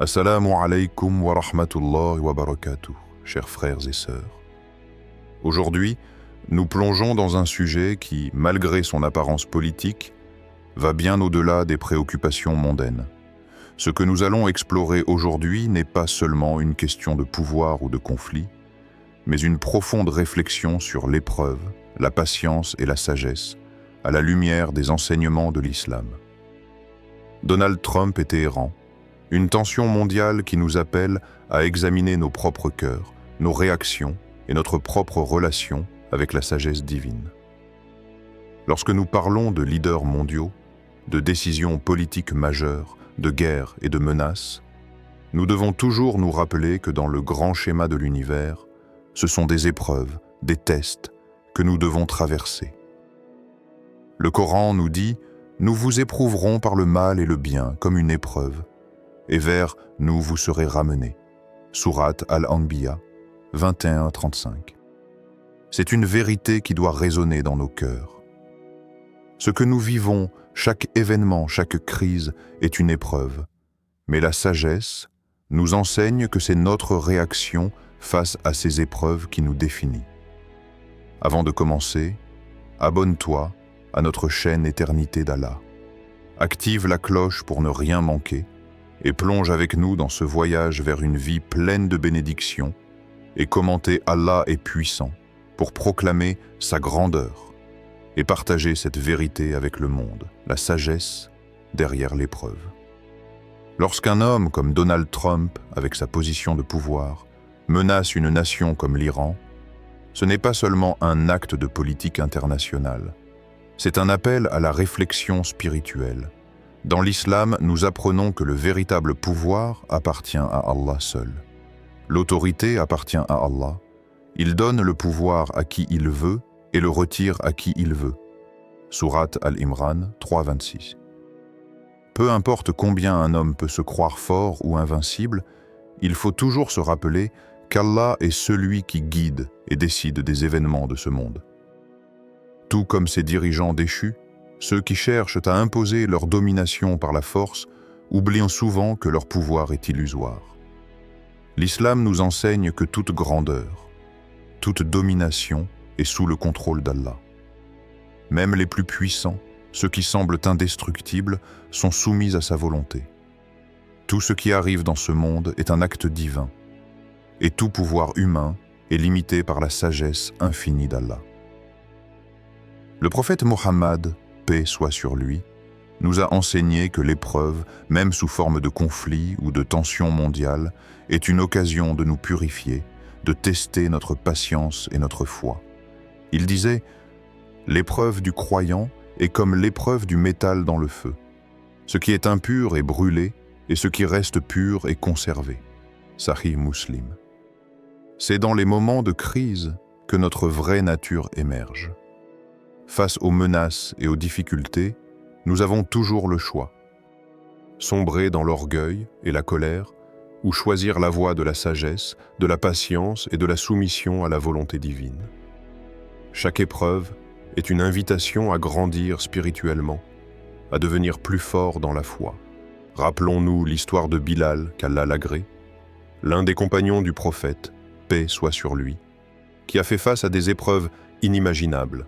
Assalamu alaikum wa rahmatullahi wa barakatuh, chers frères et sœurs. Aujourd'hui, nous plongeons dans un sujet qui, malgré son apparence politique, va bien au-delà des préoccupations mondaines. Ce que nous allons explorer aujourd'hui n'est pas seulement une question de pouvoir ou de conflit, mais une profonde réflexion sur l'épreuve, la patience et la sagesse, à la lumière des enseignements de l'islam. Donald Trump et Téhéran, une tension mondiale qui nous appelle à examiner nos propres cœurs, nos réactions et notre propre relation avec la sagesse divine. Lorsque nous parlons de leaders mondiaux, de décisions politiques majeures, de guerres et de menaces, nous devons toujours nous rappeler que dans le grand schéma de l'univers, ce sont des épreuves, des tests que nous devons traverser. Le Coran nous dit « Nous vous éprouverons par le mal et le bien comme une épreuve, et vers nous vous serez ramenés. » Sourate Al-Anbiya 21-35. C'est une vérité qui doit résonner dans nos cœurs. Ce que nous vivons, chaque événement, chaque crise est une épreuve. Mais la sagesse nous enseigne que c'est notre réaction face à ces épreuves qui nous définit. Avant de commencer, abonne-toi à notre chaîne Éternité d'Allah. Active la cloche pour ne rien manquer et plonge avec nous dans ce voyage vers une vie pleine de bénédictions et commenter Allah est puissant pour proclamer sa grandeur et partager cette vérité avec le monde, la sagesse derrière l'épreuve. Lorsqu'un homme comme Donald Trump, avec sa position de pouvoir, menace une nation comme l'Iran, ce n'est pas seulement un acte de politique internationale, c'est un appel à la réflexion spirituelle. Dans l'islam, nous apprenons que le véritable pouvoir appartient à Allah seul. L'autorité appartient à Allah. Il donne le pouvoir à qui il veut et le retire à qui il veut. Sourate Al-Imran 3:26. Peu importe combien un homme peut se croire fort ou invincible, il faut toujours se rappeler qu'Allah est celui qui guide et décide des événements de ce monde. Tout comme ces dirigeants déchus, ceux qui cherchent à imposer leur domination par la force oublient souvent que leur pouvoir est illusoire. L'islam nous enseigne que toute grandeur, toute domination est sous le contrôle d'Allah. Même les plus puissants, ceux qui semblent indestructibles, sont soumis à sa volonté. Tout ce qui arrive dans ce monde est un acte divin, et tout pouvoir humain est limité par la sagesse infinie d'Allah. Le prophète Mohammed, paix soit sur lui, nous a enseigné que l'épreuve, même sous forme de conflit ou de tension mondiale, est une occasion de nous purifier, de tester notre patience et notre foi. Il disait « L'épreuve du croyant est comme l'épreuve du métal dans le feu. Ce qui est impur est brûlé, et ce qui reste pur est conservé. » Sahih Muslim. C'est dans les moments de crise que notre vraie nature émerge. Face aux menaces et aux difficultés, nous avons toujours le choix. Sombrer dans l'orgueil et la colère, ou choisir la voie de la sagesse, de la patience et de la soumission à la volonté divine. Chaque épreuve est une invitation à grandir spirituellement, à devenir plus fort dans la foi. Rappelons-nous l'histoire de Bilal, qu'Allah l'agrée, l'un des compagnons du prophète, paix soit sur lui, qui a fait face à des épreuves inimaginables.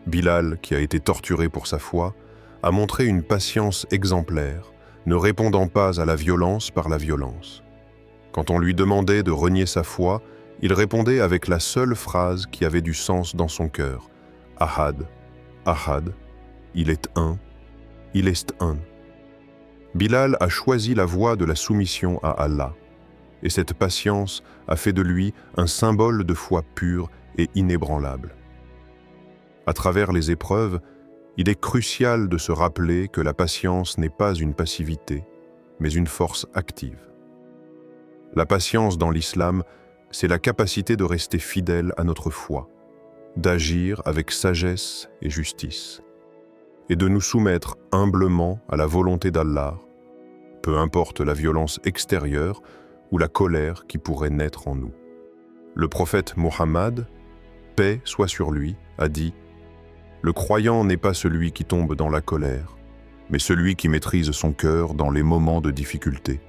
Bilal, qui a été torturé pour sa foi, a montré une patience exemplaire, ne répondant pas à la violence par la violence. Quand on lui demandait de renier sa foi, il répondait avec la seule phrase qui avait du sens dans son cœur. « Ahad, Ahad, il est un, il est un. » Bilal a choisi la voie de la soumission à Allah, et cette patience a fait de lui un symbole de foi pure et inébranlable. À travers les épreuves, il est crucial de se rappeler que la patience n'est pas une passivité, mais une force active. La patience dans l'islam, c'est la capacité de rester fidèle à notre foi, d'agir avec sagesse et justice, et de nous soumettre humblement à la volonté d'Allah, peu importe la violence extérieure ou la colère qui pourrait naître en nous. Le prophète Mohammed, paix soit sur lui, a dit « Le croyant n'est pas celui qui tombe dans la colère, mais celui qui maîtrise son cœur dans les moments de difficulté.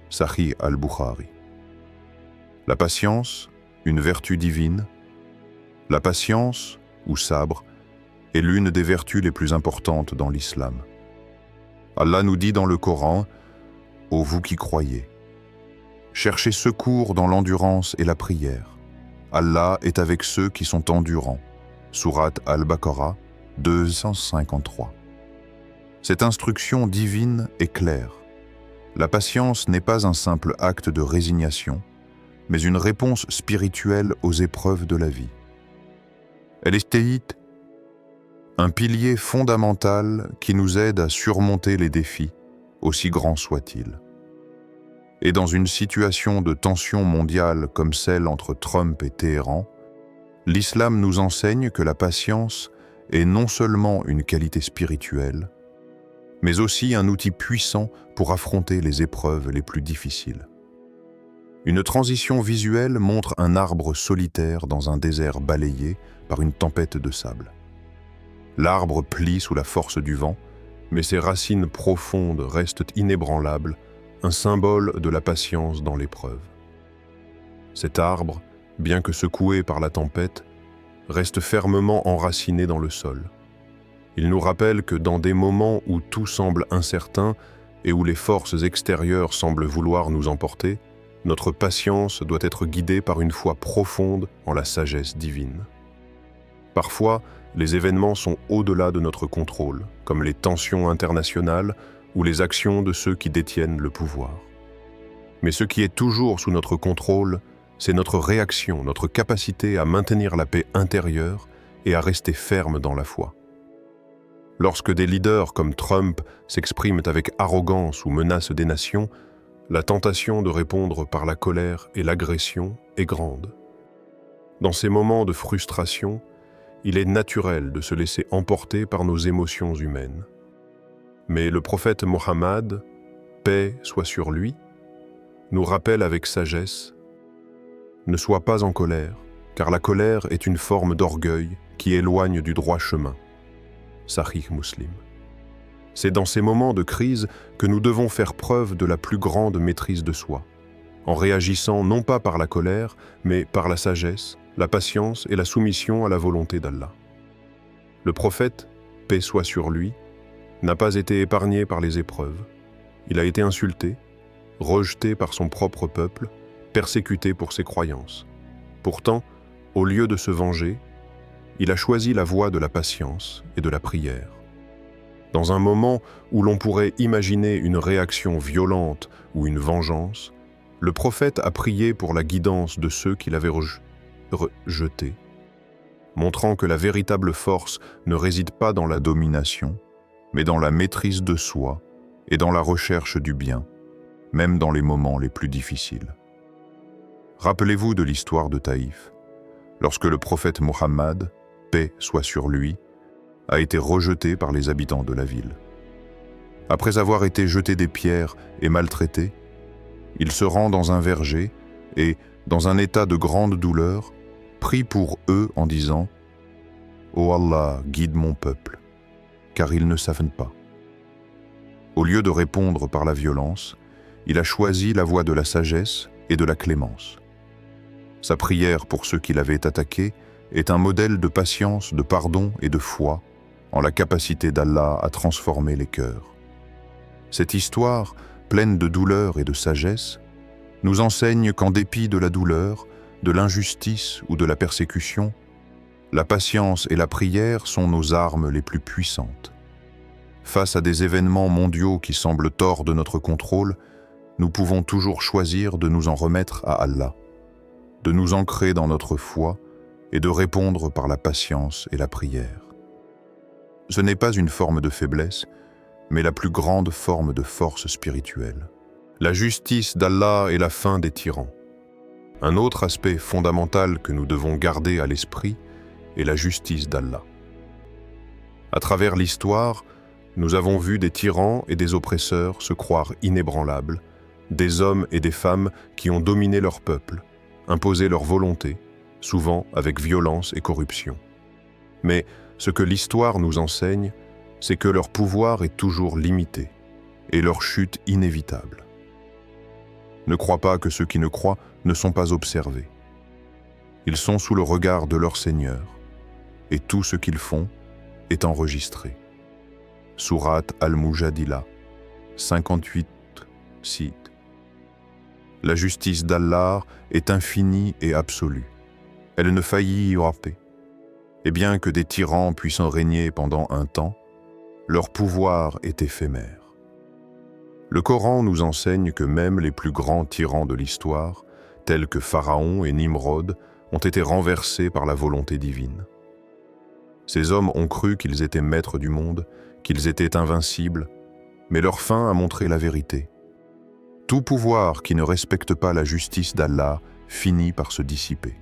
Sahih al-Bukhari. La patience, une vertu divine. La patience, ou sabre, est l'une des vertus les plus importantes dans l'islam. Allah nous dit dans le Coran, « Ô vous qui croyez, cherchez secours dans l'endurance et la prière. Allah est avec ceux qui sont endurants. » Sourate Al-Baqarah 253. Cette instruction divine est claire. La patience n'est pas un simple acte de résignation, mais une réponse spirituelle aux épreuves de la vie. Elle est un pilier fondamental qui nous aide à surmonter les défis, aussi grands soient-ils. Et dans une situation de tension mondiale comme celle entre Trump et Téhéran, l'islam nous enseigne que la patience est non seulement une qualité spirituelle, mais aussi un outil puissant pour affronter les épreuves les plus difficiles. Une transition visuelle montre un arbre solitaire dans un désert balayé par une tempête de sable. L'arbre plie sous la force du vent, mais ses racines profondes restent inébranlables, un symbole de la patience dans l'épreuve. Cet arbre, bien que secoué par la tempête, reste fermement enraciné dans le sol. Il nous rappelle que dans des moments où tout semble incertain et où les forces extérieures semblent vouloir nous emporter, notre patience doit être guidée par une foi profonde en la sagesse divine. Parfois, les événements sont au-delà de notre contrôle, comme les tensions internationales ou les actions de ceux qui détiennent le pouvoir. Mais ce qui est toujours sous notre contrôle, c'est notre réaction, notre capacité à maintenir la paix intérieure et à rester ferme dans la foi. Lorsque des leaders comme Trump s'expriment avec arrogance ou menacent des nations, la tentation de répondre par la colère et l'agression est grande. Dans ces moments de frustration, il est naturel de se laisser emporter par nos émotions humaines. Mais le prophète Mohammed, paix soit sur lui, nous rappelle avec sagesse: ne sois pas en colère, car la colère est une forme d'orgueil qui éloigne du droit chemin. Sahih Muslim. C'est dans ces moments de crise que nous devons faire preuve de la plus grande maîtrise de soi, en réagissant non pas par la colère, mais par la sagesse, la patience et la soumission à la volonté d'Allah. Le prophète, paix soit sur lui, n'a pas été épargné par les épreuves. Il a été insulté, rejeté par son propre peuple, persécuté pour ses croyances. Pourtant, au lieu de se venger, il a choisi la voie de la patience et de la prière. Dans un moment où l'on pourrait imaginer une réaction violente ou une vengeance, le prophète a prié pour la guidance de ceux qui l'avaient rejeté, montrant que la véritable force ne réside pas dans la domination, mais dans la maîtrise de soi et dans la recherche du bien, même dans les moments les plus difficiles. Rappelez-vous de l'histoire de Taïf, lorsque le prophète Mohammed, paix soit sur lui, a été rejeté par les habitants de la ville. Après avoir été jeté des pierres et maltraité, il se rend dans un verger et, dans un état de grande douleur, prie pour eux en disant « Ô Allah, guide mon peuple, car ils ne savent pas. » Au lieu de répondre par la violence, il a choisi la voie de la sagesse et de la clémence. Sa prière pour ceux qui l'avaient attaqué est un modèle de patience, de pardon et de foi en la capacité d'Allah à transformer les cœurs. Cette histoire, pleine de douleur et de sagesse, nous enseigne qu'en dépit de la douleur, de l'injustice ou de la persécution, la patience et la prière sont nos armes les plus puissantes. Face à des événements mondiaux qui semblent hors de notre contrôle, nous pouvons toujours choisir de nous en remettre à Allah, de nous ancrer dans notre foi et de répondre par la patience et la prière. Ce n'est pas une forme de faiblesse, mais la plus grande forme de force spirituelle. La justice d'Allah est la fin des tyrans. Un autre aspect fondamental que nous devons garder à l'esprit est la justice d'Allah. À travers l'histoire, nous avons vu des tyrans et des oppresseurs se croire inébranlables, des hommes et des femmes qui ont dominé leur peuple, imposé leur volonté, souvent avec violence et corruption. Mais ce que l'histoire nous enseigne, c'est que leur pouvoir est toujours limité et leur chute inévitable. Ne crois pas que ceux qui ne croient ne sont pas observés. Ils sont sous le regard de leur Seigneur, et tout ce qu'ils font est enregistré. Sourate Al-Mujadila, 58 cite. La justice d'Allah est infinie et absolue. Elle ne faillit y rapper. Et bien que des tyrans puissent en régner pendant un temps, leur pouvoir est éphémère. Le Coran nous enseigne que même les plus grands tyrans de l'histoire, tels que Pharaon et Nimrod, ont été renversés par la volonté divine. Ces hommes ont cru qu'ils étaient maîtres du monde, qu'ils étaient invincibles, mais leur fin a montré la vérité. Tout pouvoir qui ne respecte pas la justice d'Allah finit par se dissiper.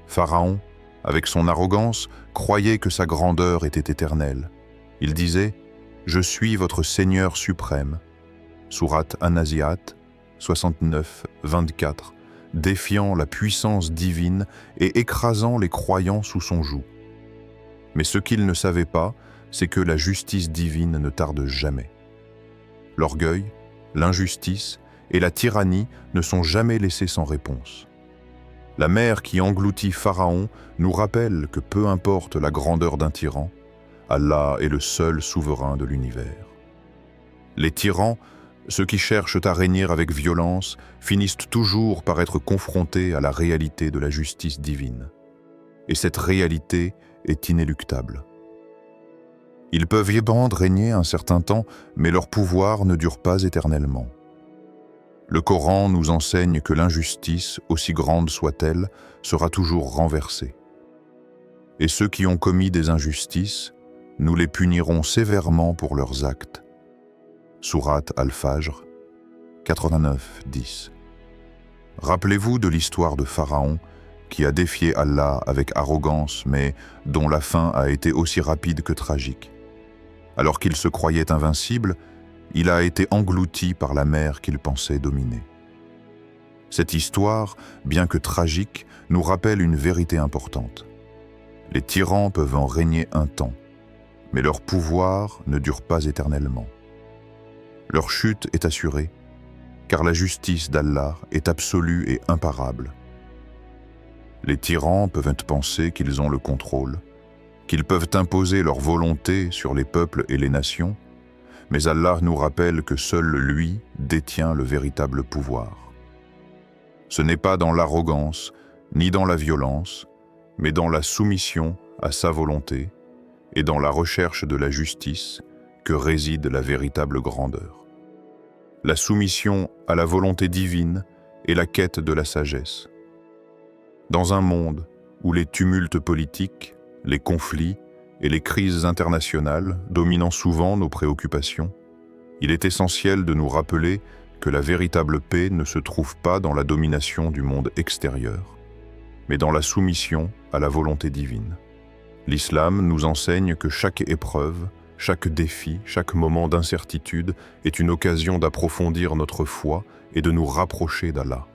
Pharaon, avec son arrogance, croyait que sa grandeur était éternelle. Il disait « Je suis votre Seigneur suprême ». Sourate An-Nazi'at, 69, 24, défiant la puissance divine et écrasant les croyants sous son joug. Mais ce qu'il ne savait pas, c'est que la justice divine ne tarde jamais. L'orgueil, l'injustice et la tyrannie ne sont jamais laissés sans réponse. La mer qui engloutit Pharaon nous rappelle que peu importe la grandeur d'un tyran, Allah est le seul souverain de l'univers. Les tyrans, ceux qui cherchent à régner avec violence, finissent toujours par être confrontés à la réalité de la justice divine. Et cette réalité est inéluctable. Ils peuvent y régner un certain temps, mais leur pouvoir ne dure pas éternellement. Le Coran nous enseigne que l'injustice, aussi grande soit-elle, sera toujours renversée. Et ceux qui ont commis des injustices, nous les punirons sévèrement pour leurs actes. Sourate Al-Fajr, 89, 10. Rappelez-vous de l'histoire de Pharaon, qui a défié Allah avec arrogance, mais dont la fin a été aussi rapide que tragique. Alors qu'il se croyait invincible, il a été englouti par la mer qu'il pensait dominer. Cette histoire, bien que tragique, nous rappelle une vérité importante. Les tyrans peuvent en régner un temps, mais leur pouvoir ne dure pas éternellement. Leur chute est assurée, car la justice d'Allah est absolue et imparable. Les tyrans peuvent penser qu'ils ont le contrôle, qu'ils peuvent imposer leur volonté sur les peuples et les nations, mais Allah nous rappelle que seul lui détient le véritable pouvoir. Ce n'est pas dans l'arrogance, ni dans la violence, mais dans la soumission à sa volonté et dans la recherche de la justice que réside la véritable grandeur. La soumission à la volonté divine est la quête de la sagesse. Dans un monde où les tumultes politiques, les conflits et les crises internationales dominant souvent nos préoccupations, il est essentiel de nous rappeler que la véritable paix ne se trouve pas dans la domination du monde extérieur, mais dans la soumission à la volonté divine. L'islam nous enseigne que chaque épreuve, chaque défi, chaque moment d'incertitude est une occasion d'approfondir notre foi et de nous rapprocher d'Allah.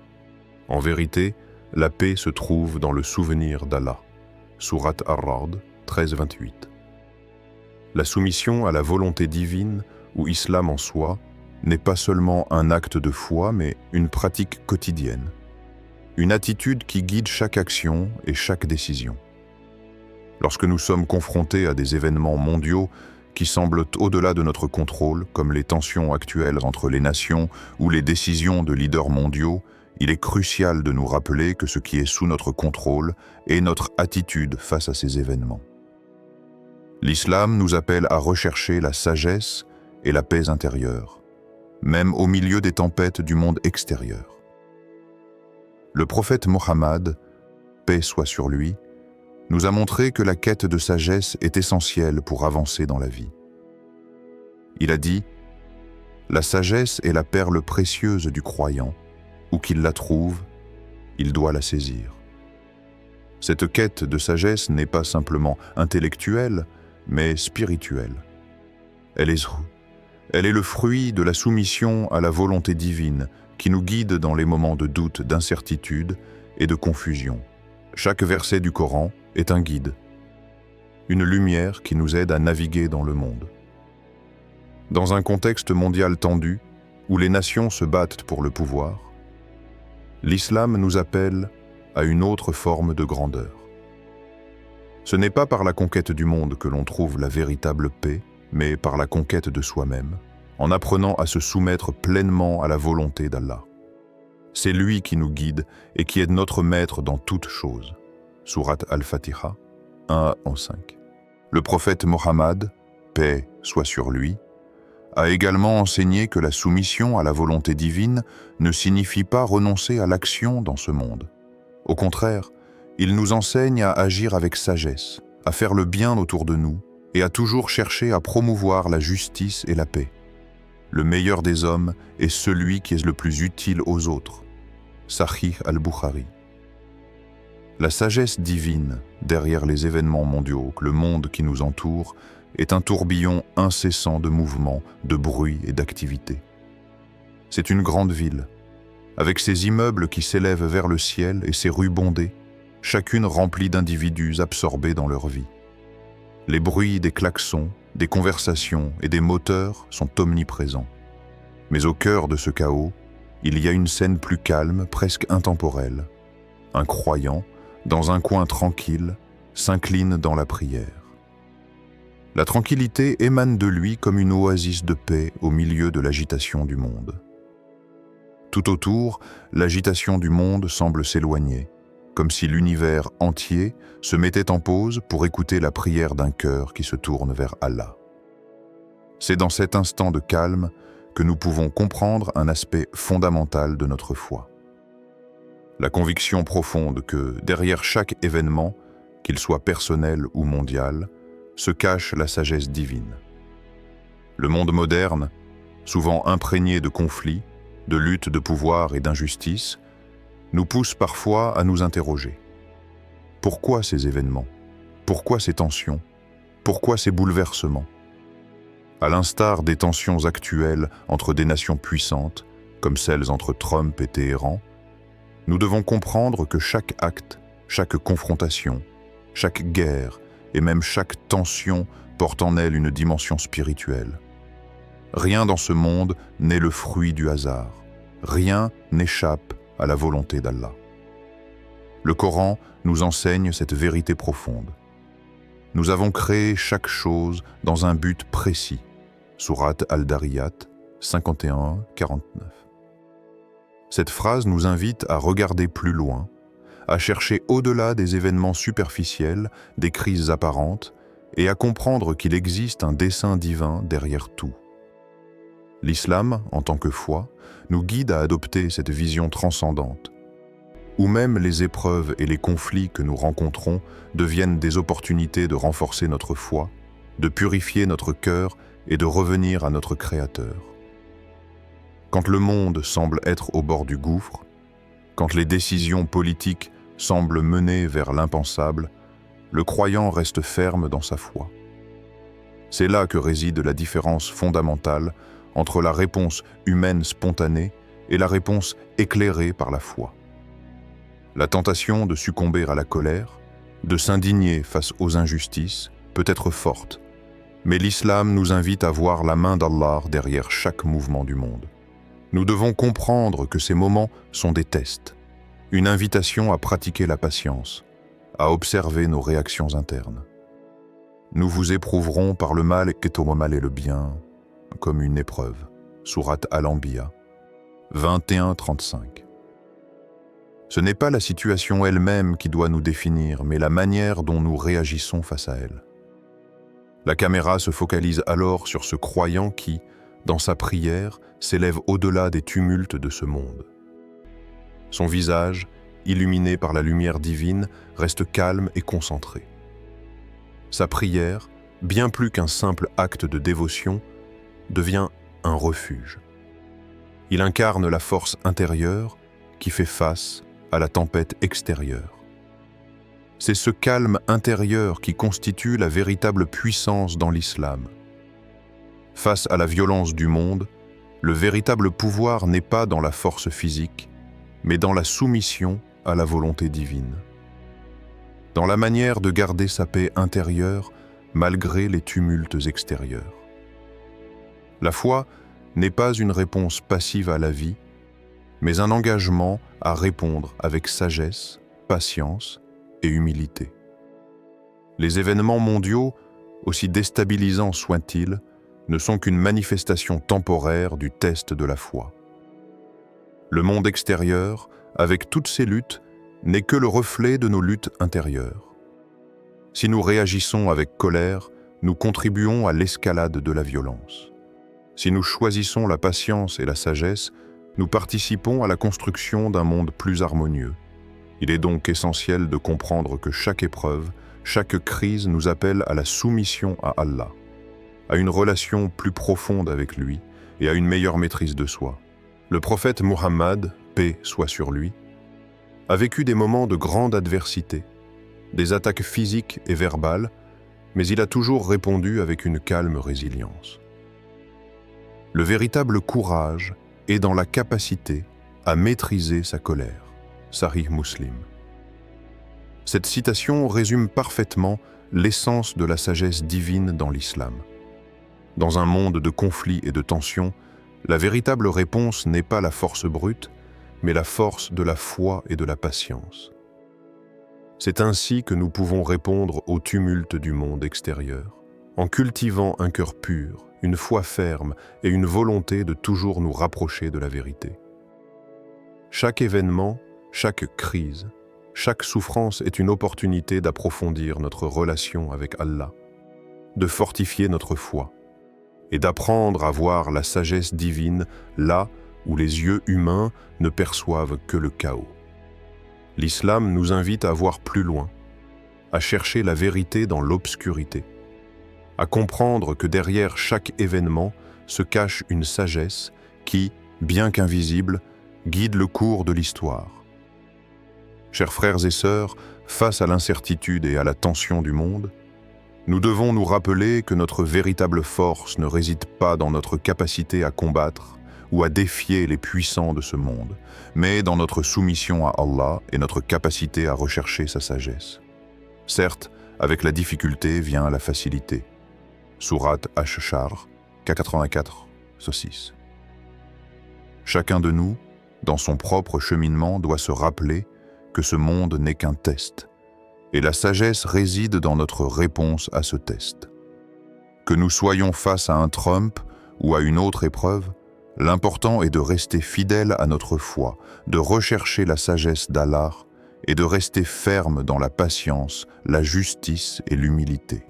En vérité, la paix se trouve dans le souvenir d'Allah. Sourate Ar-Ra'd, 13-28. La soumission à la volonté divine, ou islam en soi, n'est pas seulement un acte de foi, mais une pratique quotidienne. Une attitude qui guide chaque action et chaque décision. Lorsque nous sommes confrontés à des événements mondiaux qui semblent au-delà de notre contrôle, comme les tensions actuelles entre les nations ou les décisions de leaders mondiaux, il est crucial de nous rappeler que ce qui est sous notre contrôle est notre attitude face à ces événements. L'islam nous appelle à rechercher la sagesse et la paix intérieure, même au milieu des tempêtes du monde extérieur. Le prophète Mohammed, paix soit sur lui, nous a montré que la quête de sagesse est essentielle pour avancer dans la vie. Il a dit « La sagesse est la perle précieuse du croyant. Où qu'il la trouve, il doit la saisir. » Cette quête de sagesse n'est pas simplement intellectuelle, mais spirituelle. Elle est le fruit de la soumission à la volonté divine qui nous guide dans les moments de doute, d'incertitude et de confusion. Chaque verset du Coran est un guide, une lumière qui nous aide à naviguer dans le monde. Dans un contexte mondial tendu, où les nations se battent pour le pouvoir, l'islam nous appelle à une autre forme de grandeur. Ce n'est pas par la conquête du monde que l'on trouve la véritable paix, mais par la conquête de soi-même, en apprenant à se soumettre pleinement à la volonté d'Allah. C'est lui qui nous guide et qui est notre maître dans toutes choses. Sourate Al-Fatiha 1-5. Le prophète Mohammed, paix soit sur lui, a également enseigné que la soumission à la volonté divine ne signifie pas renoncer à l'action dans ce monde. Au contraire, il nous enseigne à agir avec sagesse, à faire le bien autour de nous et à toujours chercher à promouvoir la justice et la paix. Le meilleur des hommes est celui qui est le plus utile aux autres. Sahih al-Bukhari. La sagesse divine derrière les événements mondiaux, le monde qui nous entoure, est un tourbillon incessant de mouvements, de bruit et d'activité. C'est une grande ville, avec ses immeubles qui s'élèvent vers le ciel et ses rues bondées, chacune remplie d'individus absorbés dans leur vie. Les bruits des klaxons, des conversations et des moteurs sont omniprésents. Mais au cœur de ce chaos, il y a une scène plus calme, presque intemporelle. Un croyant, dans un coin tranquille, s'incline dans la prière. La tranquillité émane de lui comme une oasis de paix au milieu de l'agitation du monde. Tout autour, l'agitation du monde semble s'éloigner, comme si l'univers entier se mettait en pause pour écouter la prière d'un cœur qui se tourne vers Allah. C'est dans cet instant de calme que nous pouvons comprendre un aspect fondamental de notre foi. La conviction profonde que derrière chaque événement, qu'il soit personnel ou mondial, se cache la sagesse divine. Le monde moderne, souvent imprégné de conflits, de luttes de pouvoir et d'injustice, nous pousse parfois à nous interroger. Pourquoi ces événements? Pourquoi ces tensions? Pourquoi ces bouleversements? À l'instar des tensions actuelles entre des nations puissantes, comme celles entre Trump et Téhéran, nous devons comprendre que chaque acte, chaque confrontation, chaque guerre et même chaque tension porte en elle une dimension spirituelle. Rien dans ce monde n'est le fruit du hasard. Rien n'échappe à la volonté d'Allah. Le Coran nous enseigne cette vérité profonde. Nous avons créé chaque chose dans un but précis. Sourate Al-Dariyat 51-49. Cette phrase nous invite à regarder plus loin, à chercher au-delà des événements superficiels, des crises apparentes, et à comprendre qu'il existe un dessein divin derrière tout. L'islam, en tant que foi, nous guide à adopter cette vision transcendante, où même les épreuves et les conflits que nous rencontrons deviennent des opportunités de renforcer notre foi, de purifier notre cœur et de revenir à notre Créateur. Quand le monde semble être au bord du gouffre, quand les décisions politiques semblent mener vers l'impensable, le croyant reste ferme dans sa foi. C'est là que réside la différence fondamentale entre la réponse humaine spontanée et la réponse éclairée par la foi. La tentation de succomber à la colère, de s'indigner face aux injustices, peut être forte, mais l'islam nous invite à voir la main d'Allah derrière chaque mouvement du monde. Nous devons comprendre que ces moments sont des tests, une invitation à pratiquer la patience, à observer nos réactions internes. Nous vous éprouverons par le mal et le bien, comme une épreuve. Sourate Al-Anbiya 21-35. Ce n'est pas la situation elle-même qui doit nous définir, mais la manière dont nous réagissons face à elle. La caméra se focalise alors sur ce croyant qui, dans sa prière, s'élève au-delà des tumultes de ce monde. Son visage, illuminé par la lumière divine, reste calme et concentré. Sa prière, bien plus qu'un simple acte de dévotion, devient un refuge. Il incarne la force intérieure qui fait face à la tempête extérieure. C'est ce calme intérieur qui constitue la véritable puissance dans l'islam. Face à la violence du monde, le véritable pouvoir n'est pas dans la force physique, mais dans la soumission à la volonté divine. Dans la manière de garder sa paix intérieure malgré les tumultes extérieurs. La foi n'est pas une réponse passive à la vie, mais un engagement à répondre avec sagesse, patience et humilité. Les événements mondiaux, aussi déstabilisants soient-ils, ne sont qu'une manifestation temporaire du test de la foi. Le monde extérieur, avec toutes ses luttes, n'est que le reflet de nos luttes intérieures. Si nous réagissons avec colère, nous contribuons à l'escalade de la violence. Si nous choisissons la patience et la sagesse, nous participons à la construction d'un monde plus harmonieux. Il est donc essentiel de comprendre que chaque épreuve, chaque crise nous appelle à la soumission à Allah, à une relation plus profonde avec lui et à une meilleure maîtrise de soi. Le prophète Muhammad, paix soit sur lui, a vécu des moments de grande adversité, des attaques physiques et verbales, mais il a toujours répondu avec une calme résilience. Le véritable courage est dans la capacité à maîtriser sa colère. Sahih Muslim. Cette citation résume parfaitement l'essence de la sagesse divine dans l'islam. Dans un monde de conflits et de tensions, la véritable réponse n'est pas la force brute, mais la force de la foi et de la patience. C'est ainsi que nous pouvons répondre au tumulte du monde extérieur, en cultivant un cœur pur, une foi ferme et une volonté de toujours nous rapprocher de la vérité. Chaque événement, chaque crise, chaque souffrance est une opportunité d'approfondir notre relation avec Allah, de fortifier notre foi et d'apprendre à voir la sagesse divine là où les yeux humains ne perçoivent que le chaos. L'islam nous invite à voir plus loin, à chercher la vérité dans l'obscurité, à comprendre que derrière chaque événement se cache une sagesse qui, bien qu'invisible, guide le cours de l'histoire. Chers frères et sœurs, face à l'incertitude et à la tension du monde, nous devons nous rappeler que notre véritable force ne réside pas dans notre capacité à combattre ou à défier les puissants de ce monde, mais dans notre soumission à Allah et notre capacité à rechercher sa sagesse. Certes, avec la difficulté vient la facilité. Sourate Ash-Shar, K84, 6. Chacun de nous, dans son propre cheminement, doit se rappeler que ce monde n'est qu'un test, et la sagesse réside dans notre réponse à ce test. Que nous soyons face à un Trump ou à une autre épreuve, l'important est de rester fidèle à notre foi, de rechercher la sagesse d'Allah et de rester ferme dans la patience, la justice et l'humilité.